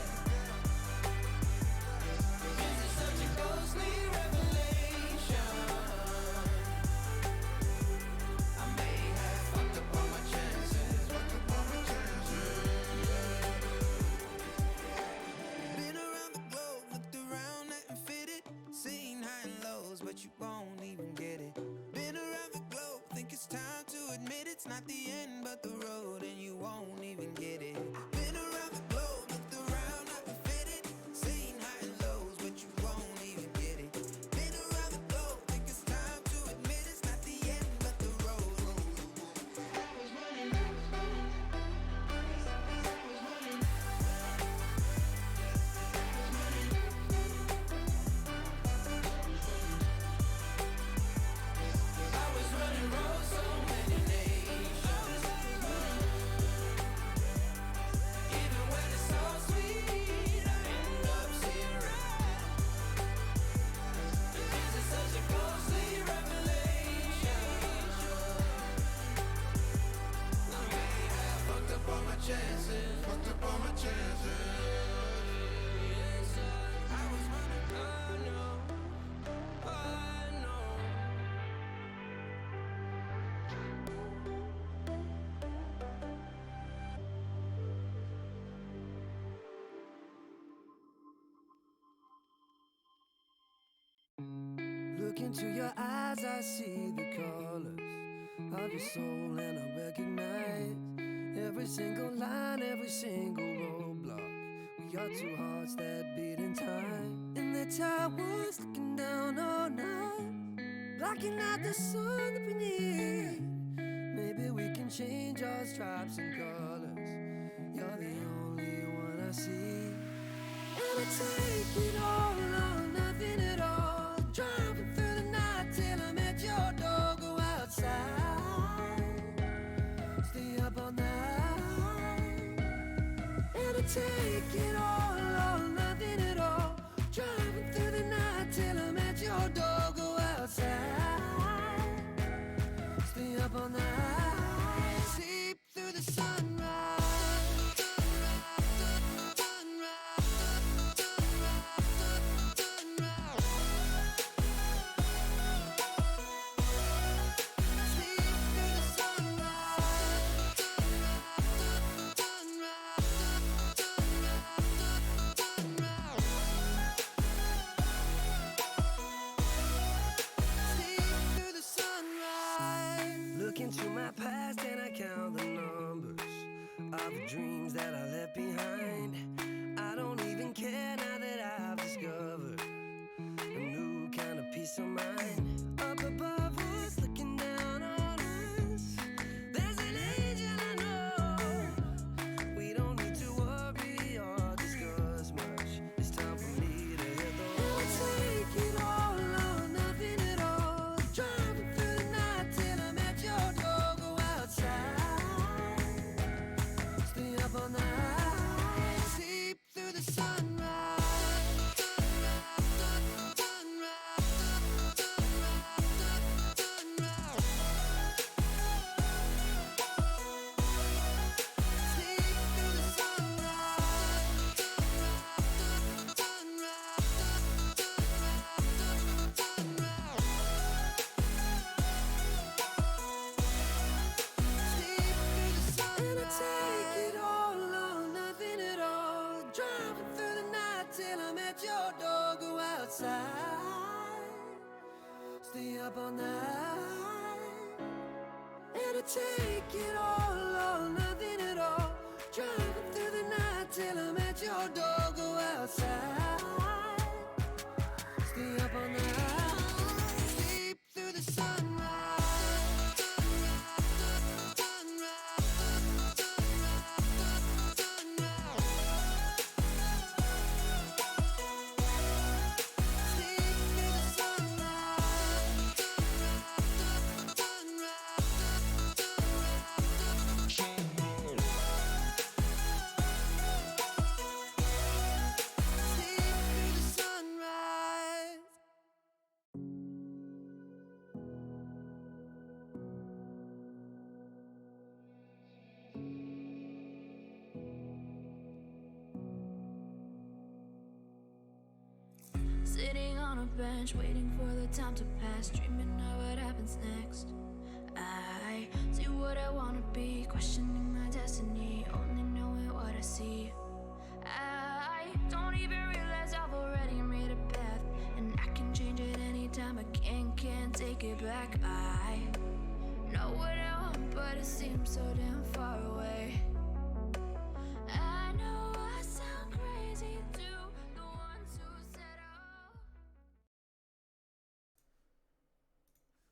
This is such a ghostly revelation. I may have fucked up all my chances. Been around the globe, looked around, nothing fitted. Seen high and lows, but you won't even get it. Been around the globe, think it's time to admit it's not the end, but the road, and you won't even get it. Been around the globe, looked around, nothing fitted. Seen high and lows, but you won't even get it. Been around the globe, think it's time to admit it's not the end, but the road. I was running roads, so many nations. Even when it's so sweet, I end up zero. This is such a ghostly revelation. I may have fucked up all my chances. Fucked up all my chances. Yes, I was running. I know. I know. Look into your eyes, I see the colors of your soul, and I recognize every single line, every single roadblock. We are two hearts that beat in time. In the towers, looking down all night, blocking out the sun that we need. Maybe we can change our stripes and colors. You're the only one I see. And I take it all or nothing at all. Driving through the night till I'm at your door. Go outside, stay up all night. And I take it all or nothing at all. Driving through the night till I'm at your door. Go outside, stay up all night. Sleep through the sunrise. Look into my past and I count the numbers of the dreams that I left behind. I don't even care now that I've discovered a new kind of peace of mind. Up above us, looking down on us, there's an angel I know. We don't need to worry or discuss much. It's time for me to hit the road. I'll take it all or nothing at all. Driving through the night till I'm at your door. Go outside, stay up all night. Sleep through the sunrise. And I take it all or nothing at all. Driving through the night till I'm at your door. Go outside, stay up all night. And I take it all or nothing at all. Driving through the night till I'm at your door. Go outside, stay up all night. Sleep through the sunrise. Sleep through the sunrise. bench, waiting for the time to pass, dreaming of what happens next. I see what I wanna be, questioning my destiny, only knowing what I see. I don't even realize I've already made a path, and I can change it anytime. I can't take it back. I know what I want, but it seems so damn far away. I know I sound crazy to the ones who said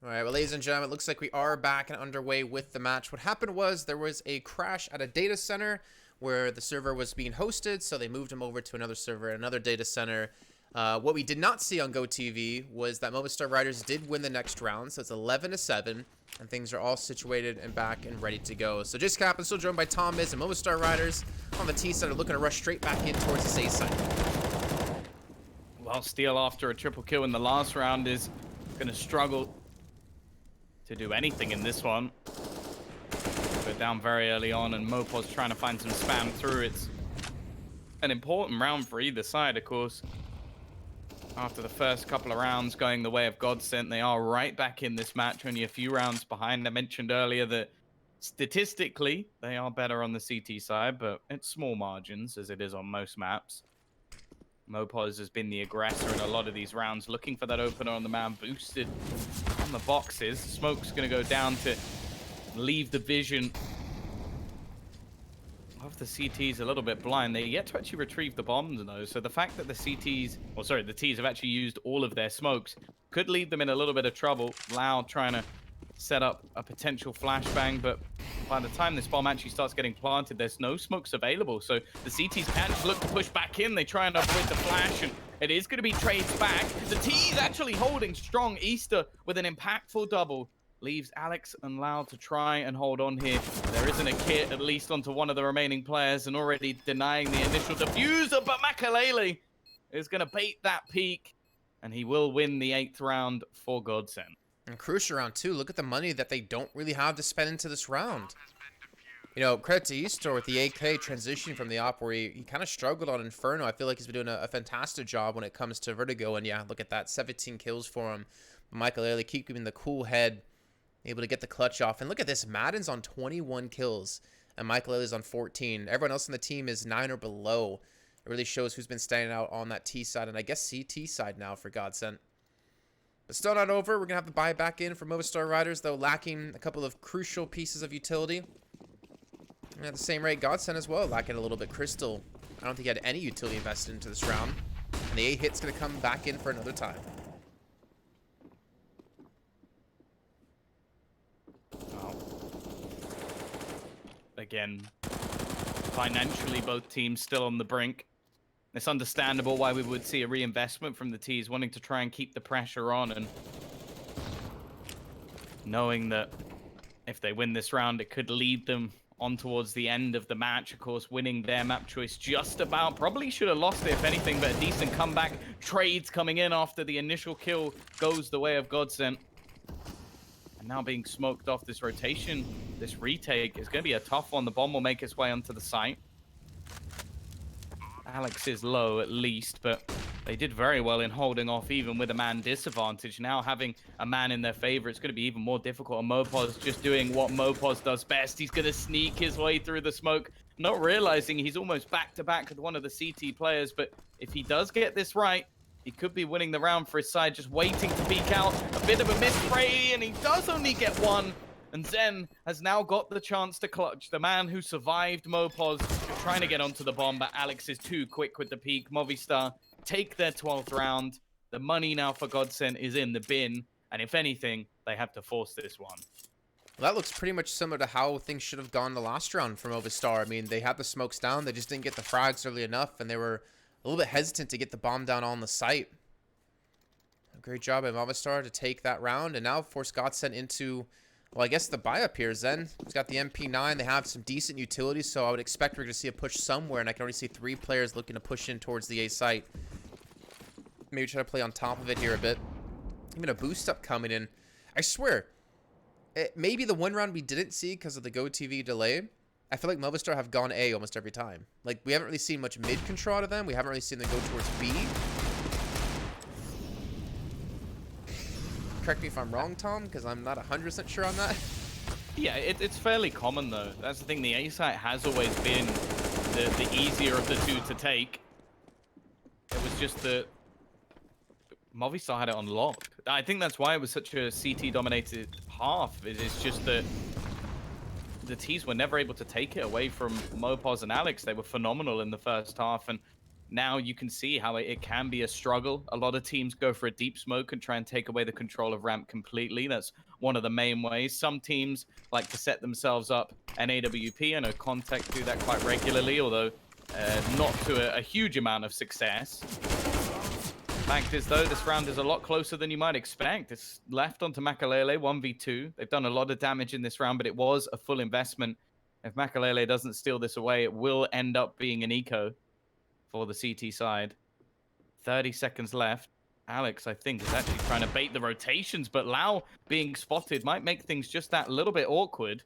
All right, well, ladies and gentlemen, it looks like we are back and underway with the match. What happened was there was a crash at a data center where the server was being hosted, so they moved him over to another server, another data center. What we did not see on GoTV was that Movistar Riders did win the next round, so it's 11-7, and things are all situated and back and ready to go. So just Captain, still joined by Tom Miz and Movistar Riders on the T side are looking to rush straight back in towards the safe side. Well, Steel, after a triple kill in the last round, is going to struggle to do anything in this one. But down very early on, and Mopos trying to find some spam through. It's an important round for either side, of course. After the first couple of rounds going the way of GODSENT, they are right back in this match, only a few rounds behind. I mentioned earlier that statistically, they are better on the CT side, but it's small margins, as it is on most maps. Mopos has been the aggressor in a lot of these rounds, looking for that opener on the man, boosted on the boxes. Smoke's going to go down to leave the vision of the CTs a little bit blind. They yet to actually retrieve the bombs, though, so the fact that the CTs, or sorry, the Ts have actually used all of their smokes could leave them in a little bit of trouble. Lau trying to set up a potential flashbang, but by the time this bomb actually starts getting planted, there's no smokes available, so the CTs can just look to push back in. They try and avoid the flash, and it is going to be trades back. The T's actually holding strong. Easter with an impactful double leaves Alex and Lau to try and hold on here. There isn't a kit, at least onto one of the remaining players, and already denying the initial diffuser, but Makalele is going to bait that peak, and he will win the 8th round for GODSENT. And crucial round too. Look at the money that they don't really have to spend into this round. You know, credit to Easter with the AK transitioning from the op where he kind of struggled on Inferno. I feel like he's been doing a fantastic job when it comes to Vertigo. And yeah, look at that, 17 kills for him. Michael Ailey keeping the cool head, able to get the clutch off. And look at this, Madden's on 21 kills and Michael Ailey's on 14. Everyone else on the team is 9 or below. It really shows who's been standing out on that T side and I guess CT side now for GODSENT. But still not over. We're going to have to buy back in for Movistar Riders, though lacking a couple of crucial pieces of utility. And at the same rate, GODSENT as well, lacking a little bit. Crystal, I don't think he had any utility invested into this round. And the 8 hit's going to come back in for another time. Wow. Again, financially, both teams still on the brink. It's understandable why we would see a reinvestment from the T's, wanting to try and keep the pressure on, and knowing that if they win this round, it could lead them on towards the end of the match. Of course, winning their map choice just about. Probably should have lost it, if anything, but a decent comeback. Trades coming in after the initial kill goes the way of GODSENT. And now being smoked off this rotation, this retake is going to be a tough one. The bomb will make its way onto the site. Alex is low at least, but they did very well in holding off even with a man disadvantage. Now having a man in their favor, it's going to be even more difficult. And Mopos just doing what Mopos does best. He's going to sneak his way through the smoke, not realizing he's almost back-to-back with one of the CT players. But if he does get this right, he could be winning the round for his side, just waiting to peek out. A bit of a misspray, and he does only get one. And Zen has now got the chance to clutch. The man who survived Mopos trying to get onto the bomb, but Alex is too quick with the peak. Movistar take their 12th round. The money now for GODSENT is in the bin. And if anything, they have to force this one. Well, that looks pretty much similar to how things should have gone the last round for Movistar. I mean, they had the smokes down. They just didn't get the frags early enough, and they were a little bit hesitant to get the bomb down on the site. A great job by Movistar to take that round, and now force GODSENT into... Well, I guess the buy up here, Zen. He's got the MP9. They have some decent utilities, so I would expect we're going to see a push somewhere, and I can already see 3 players looking to push in towards the A site. Maybe try to play on top of it here a bit. Even a boost up coming in. I swear, maybe the one round we didn't see because of the GoTV delay. I feel like Movistar have gone A almost every time. Like, we haven't really seen much mid control out of them. We haven't really seen them go towards B. correct me if I'm wrong, Tom, because I'm not 100% sure on that. Yeah, it's fairly common though. That's the thing. The A site has always been the easier of the two to take. It was just that Movistar had it on lock. I think that's why it was such a CT-dominated half. It's just that the T's were never able to take it away from Mopos and Alex. They were phenomenal in the first half, and now you can see how it can be a struggle. A lot of teams go for a deep smoke and try and take away the control of ramp completely. That's one of the main ways. Some teams like to set themselves up an AWP. I know Contact do that quite regularly, although not to a huge amount of success. Fact is, though, this round is a lot closer than you might expect. It's left onto Makalele, 1v2. They've done a lot of damage in this round, but it was a full investment. If Makalele doesn't steal this away, it will end up being an eco for the CT side. 30 seconds left. Alex, I think, is actually trying to bait the rotations, but Lau being spotted might make things just that little bit awkward.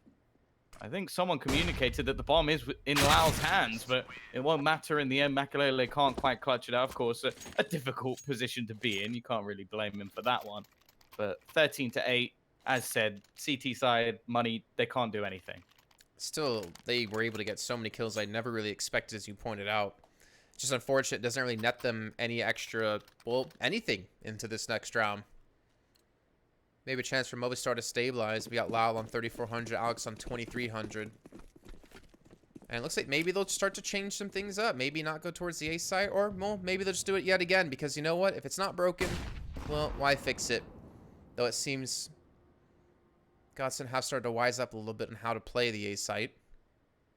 I think someone communicated that the bomb is in Lau's hands, but it won't matter in the end. Makalele can't quite clutch it out. Of course, a difficult position to be in. You can't really blame him for that one. But 13-8, as said, CT side, money, they can't do anything. Still, they were able to get so many kills I never really expected, as you pointed out. It's just unfortunate. It doesn't really net them any extra, well, anything into this next round. Maybe a chance for Movistar to stabilize. We got Lyle on 3,400, Alex on 2,300. And it looks like maybe they'll start to change some things up. Maybe not go towards the A site, or well, maybe they'll just do it yet again. Because you know what? If it's not broken, well, why fix it? Though it seems GODSENT have started to wise up a little bit on how to play the A site.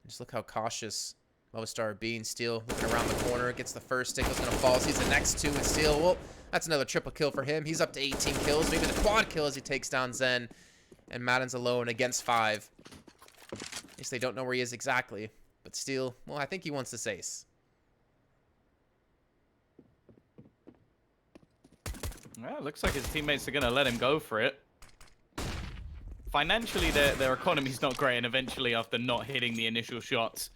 Just look how cautious Movistar are being. Steel looking around the corner, gets the first stick, was going to fall, sees the next two, and Steel, well, that's another triple kill for him. He's up to 18 kills, maybe the quad kill as he takes down Zen. And Madden's alone against 5. At least they don't know where he is exactly. But Steel, well, I think he wants this ace. Well, it looks like his teammates are going to let him go for it. Financially, their economy's not great, and eventually, after not hitting the initial shots,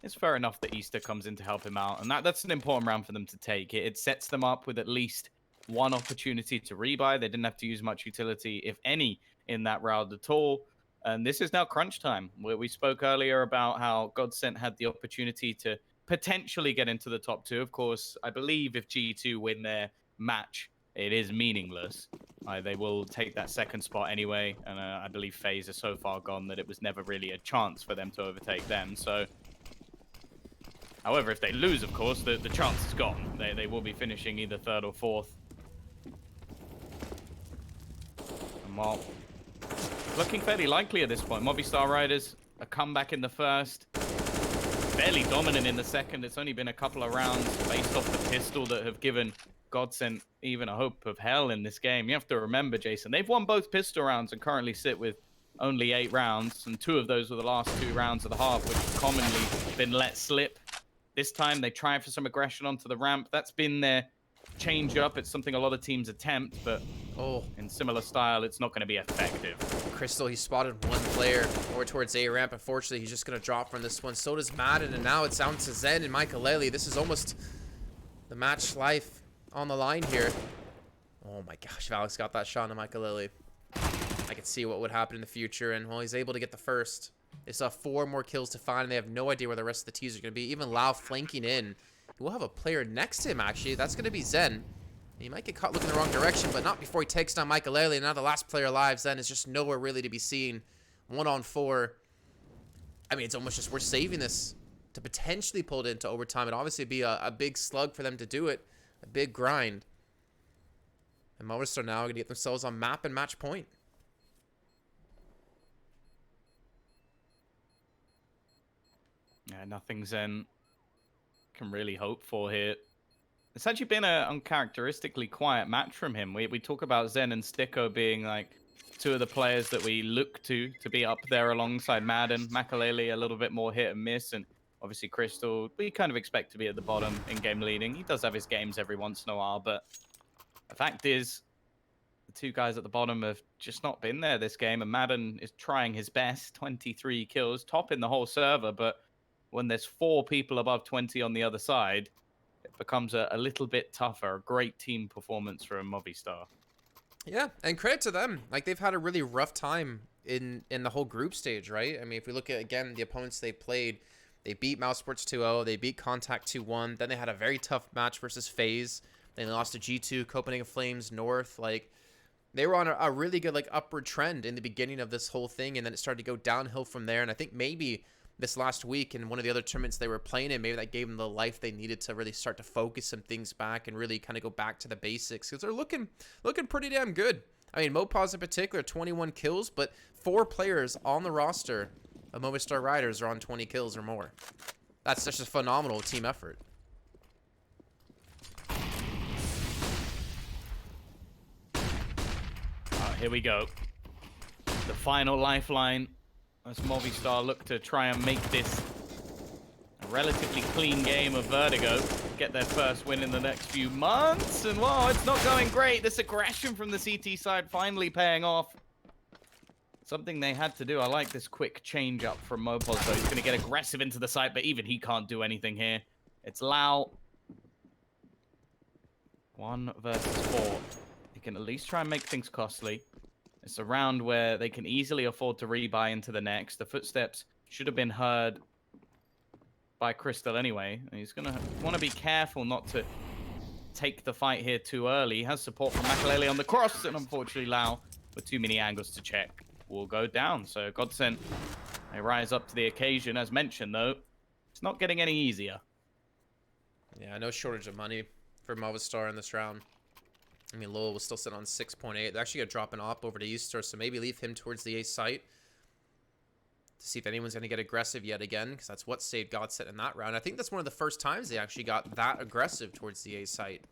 it's fair enough that Easter comes in to help him out. And that's an important round for them to take. It sets them up with at least one opportunity to rebuy. They didn't have to use much utility, if any, in that round at all. And this is now crunch time. We spoke earlier about how GODSENT had the opportunity to potentially get into the top 2. Of course, I believe if G2 win their match, it is meaningless. They will take that second spot anyway. And I believe FaZe are so far gone that it was never really a chance for them to overtake them. So, however, if they lose, of course, the chance is gone. They will be finishing either 3rd or 4th. And while looking fairly likely at this point, Movistar Riders, a comeback in the first. Fairly dominant in the second. It's only been a couple of rounds based off the pistol that have given GODSENT even a hope of hell in this game. You have to remember, Jason, they've won both pistol rounds and currently sit with only 8 rounds. And 2 of those were the last 2 rounds of the half, which have commonly been let slip. This time, they tried for some aggression onto the ramp. That's been their change up. It's something a lot of teams attempt, but in similar style, it's not going to be effective. Crystal, he spotted one player over towards A ramp. Unfortunately, he's just going to drop from this one. So does Madden, and now it's down to Zen and Makalele. This is almost the match life on the line here. Oh my gosh, if Alex got that shot on Makalele, I could see what would happen in the future. And well, he's able to get the first. They still have 4 more kills to find. They have no idea where the rest of the T's are going to be. Even Lau flanking in. We'll have a player next to him, actually. That's going to be Zen. He might get caught looking the wrong direction, but not before he takes down Makalele. And now the last player alive, Zen, is just nowhere really to be seen. 1-on-4. I mean, it's almost just we're saving this to potentially pull it into overtime. It'd obviously be a big slug for them to do it. A big grind. And Movistar now going to get themselves on map and match point. Yeah, nothing Zen can really hope for here. It's actually been an uncharacteristically quiet match from him. We talk about Zen and Sticko being like 2 of the players that we look to be up there alongside Madden. Makalele a little bit more hit and miss, and obviously Crystal, we kind of expect to be at the bottom in game leading. He does have his games every once in a while, but the fact is the 2 guys at the bottom have just not been there this game, and Madden is trying his best. 23 kills, top in the whole server, but when there's 4 people above 20 on the other side, it becomes a little bit tougher. A great team performance from Movistar. Yeah, and credit to them. Like, they've had a really rough time in the whole group stage, right? I mean, if we look at, again, the opponents they played, they beat Mousesports 2-0, they beat Contact 2-1, then they had a very tough match versus FaZe, then they lost to G2, Copenhagen Flames, North. Like, they were on a really good, like, upward trend in the beginning of this whole thing, and then it started to go downhill from there, and I think maybe this last week in one of the other tournaments they were playing in, maybe that gave them the life they needed to really start to focus some things back and really kind of go back to the basics, because they're looking pretty damn good. I mean, Mopaz in particular, 21 kills, but 4 players on the roster of Movistar Riders are on 20 kills or more. That's just a phenomenal team effort. Here we go. The final lifeline as Movistar look to try and make this a relatively clean game of Vertigo. Get their first win in the next few months. And whoa, it's not going great. This aggression from the CT side finally paying off. Something they had to do. I like this quick change up from Mopaz, though. He's going to get aggressive into the site, but even he can't do anything here. It's Lau. 1 versus 4. He can at least try and make things costly. It's a round where they can easily afford to rebuy into the next. The footsteps should have been heard by Crystal anyway. He's going to want to be careful not to take the fight here too early. He has support from Makalele on the cross, and unfortunately Lau, with too many angles to check, will go down. So GODSENT, they rise up to the occasion. As mentioned, though, it's not getting any easier. Yeah, no shortage of money for Movistar in this round. I mean, Lowell was still sitting on 6.8. They're actually going to drop an op over to Easter, so maybe leave him towards the A site to see if anyone's going to get aggressive yet again, because that's what saved GODSENT in that round. I think that's one of the first times they actually got that aggressive towards the A site,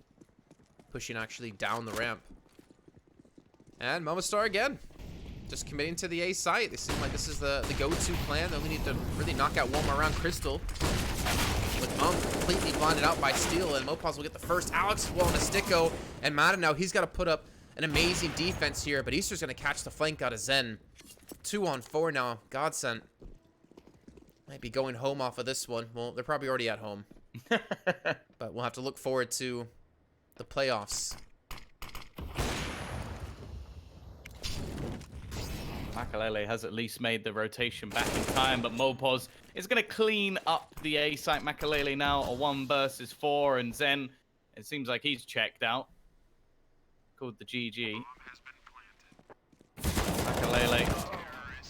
pushing actually down the ramp. And Movistar again, just committing to the A site. They seem like this is the go-to plan. They only need to really knock out one more round Crystal. With Monk completely blinded out by Steel, and Mopaz will get the first. Alex will on a Sticko, and Madden now, he's got to put up an amazing defense here, but Easter's going to catch the flank out of Zen. 2 on 4 now. GODSENT might be going home off of this one. Well, they're probably already at home. But we'll have to look forward to the playoffs. Makalele has at least made the rotation back in time, but Mopaz is going to clean up the A site. Makalele now a 1 versus 4, and Zen, it seems like he's checked out. Called the GG. Makalele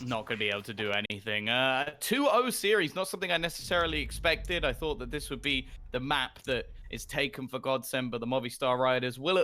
not going to be able to do anything. 2-0 series, not something I necessarily expected. I thought that this would be the map that is taken for GODSENT, but the Movistar Riders will at least